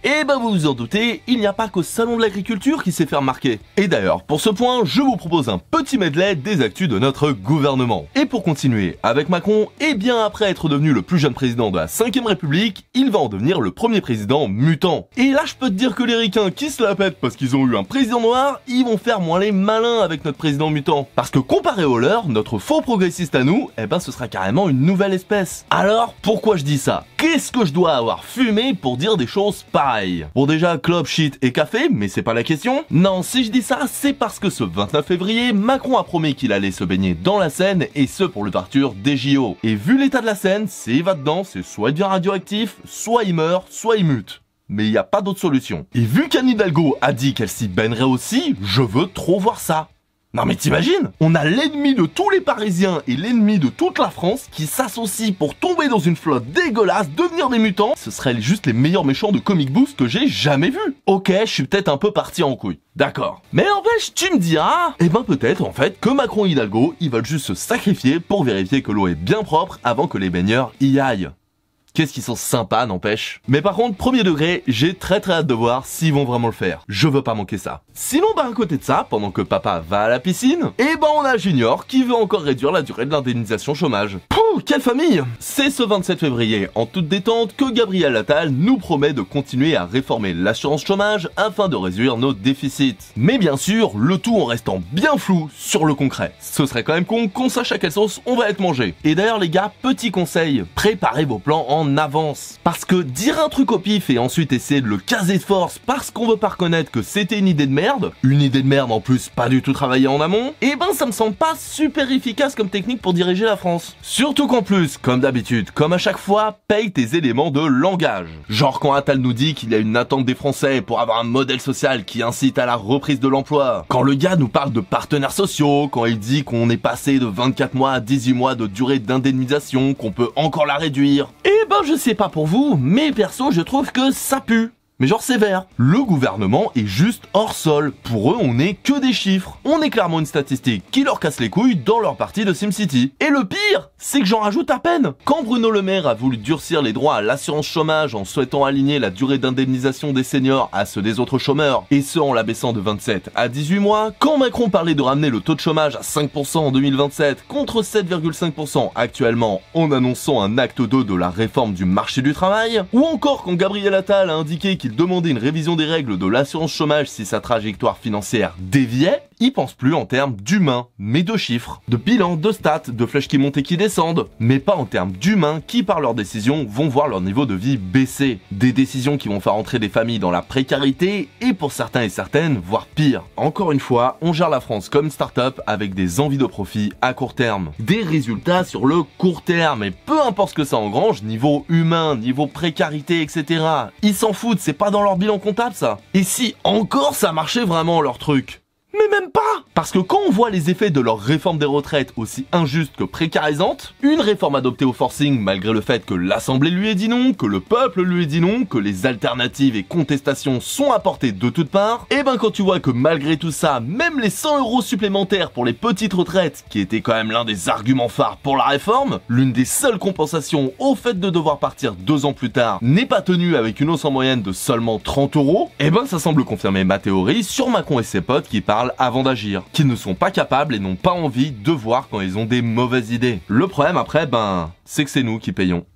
Et ben vous vous en doutez, il n'y a pas qu'au salon de l'agriculture qui s'est fait remarquer. Et d'ailleurs, pour ce point, je vous propose un petit medley des actus de notre gouvernement. Et pour continuer avec Macron, et bien après être devenu le plus jeune président de la 5ème République, il va en devenir le premier président mutant. Et là je peux te dire que les ricains qui se la pètent parce qu'ils ont eu un président noir, ils vont faire moins les malins avec notre président mutant. Parce que comparé au leur, notre faux progressiste à nous, eh ben ce sera carrément une nouvelle espèce. Alors pourquoi je dis ça? Qu'est-ce que je dois avoir fumé pour dire des choses pareilles? Bon déjà, club, shit et café, mais c'est pas la question. Non, si je dis ça, c'est parce que ce 29 février, Macron a promis qu'il allait se baigner dans la Seine, et ce pour l'ouverture des JO. Et vu l'état de la Seine, s'il va dedans, c'est soit il devient radioactif, soit il meurt, soit il mute. Mais il n'y a pas d'autre solution. Et vu qu'Anne Hidalgo a dit qu'elle s'y baignerait aussi, je veux trop voir ça. Non mais t'imagines? On a l'ennemi de tous les Parisiens et l'ennemi de toute la France qui s'associent pour tomber dans une flotte dégueulasse, devenir des mutants. Ce seraient juste les meilleurs méchants de Comic Boost que j'ai jamais vus. Ok, je suis peut-être un peu parti en couille. D'accord. Mais n'empêche, tu me diras, eh ben peut-être en fait que Macron et Hidalgo, ils veulent juste se sacrifier pour vérifier que l'eau est bien propre avant que les baigneurs y aillent. Qu'est-ce qu'ils sont sympas, n'empêche. Mais par contre, premier degré, j'ai très hâte de voir s'ils vont vraiment le faire. Je veux pas manquer ça. Sinon, bah à côté de ça, pendant que papa va à la piscine, eh ben on a Junior qui veut encore réduire la durée de l'indemnisation chômage. Pouh, quelle famille! C'est ce 27 février, en toute détente, que Gabriel Attal nous promet de continuer à réformer l'assurance chômage afin de réduire nos déficits. Mais bien sûr, le tout en restant bien flou sur le concret. Ce serait quand même con qu'on sache à quelle sauce on va être mangé. Et d'ailleurs les gars, petit conseil, préparez vos plans en avance. Parce que dire un truc au pif et ensuite essayer de le caser de force parce qu'on veut pas reconnaître que c'était une idée de merde en plus pas du tout travaillée en amont, et ben ça me semble pas super efficace comme technique pour diriger la France. Surtout qu'en plus, comme d'habitude, comme à chaque fois, paye tes éléments de langage. Genre quand Attal nous dit qu'il y a une attente des Français pour avoir un modèle social qui incite à la reprise de l'emploi. Quand le gars nous parle de partenaires sociaux, quand il dit qu'on est passé de 24 mois à 18 mois de durée d'indemnisation, qu'on peut encore la réduire. Et ben je sais pas pour vous, mais perso je trouve que ça pue. Mais genre sévère. Le gouvernement est juste hors sol. Pour eux, on n'est que des chiffres. On est clairement une statistique qui leur casse les couilles dans leur partie de SimCity. Et le pire, c'est que j'en rajoute à peine. Quand Bruno Le Maire a voulu durcir les droits à l'assurance chômage en souhaitant aligner la durée d'indemnisation des seniors à ceux des autres chômeurs, et ce en l'abaissant de 27 à 18 mois, quand Macron parlait de ramener le taux de chômage à 5% en 2027 contre 7,5% actuellement en annonçant un acte 2 de la réforme du marché du travail, ou encore quand Gabriel Attal a indiqué qu'il demandait une révision des règles de l'assurance chômage si sa trajectoire financière déviait, il pense plus en termes d'humains, mais de chiffres, de bilans, de stats, de flèches qui montent et qui descendent, mais pas en termes d'humains qui par leurs décisions vont voir leur niveau de vie baisser. Des décisions qui vont faire entrer des familles dans la précarité et pour certains et certaines, voire pire. Encore une fois, on gère la France comme start-up avec des envies de profit à court terme. Des résultats sur le court terme et peu importe ce que ça engrange, niveau humain, niveau précarité, etc. Ils s'en foutent, c'est pas dans leur bilan comptable ça. Et si encore ça marchait vraiment leur truc? Mais même pas! Parce que quand on voit les effets de leur réforme des retraites aussi injuste que précarisante, une réforme adoptée au forcing malgré le fait que l'Assemblée lui ait dit non, que le peuple lui ait dit non, que les alternatives et contestations sont apportées de toutes parts, et ben quand tu vois que malgré tout ça, même les 100 € supplémentaires pour les petites retraites, qui était quand même l'un des arguments phares pour la réforme, l'une des seules compensations au fait de devoir partir 2 ans plus tard, n'est pas tenue avec une hausse en moyenne de seulement 30 €, et ben ça semble confirmer ma théorie sur Macron et ses potes qui parlent avant d'agir, qui ne sont pas capables et n'ont pas envie de voir quand ils ont des mauvaises idées. Le problème après, ben, c'est que c'est nous qui payons.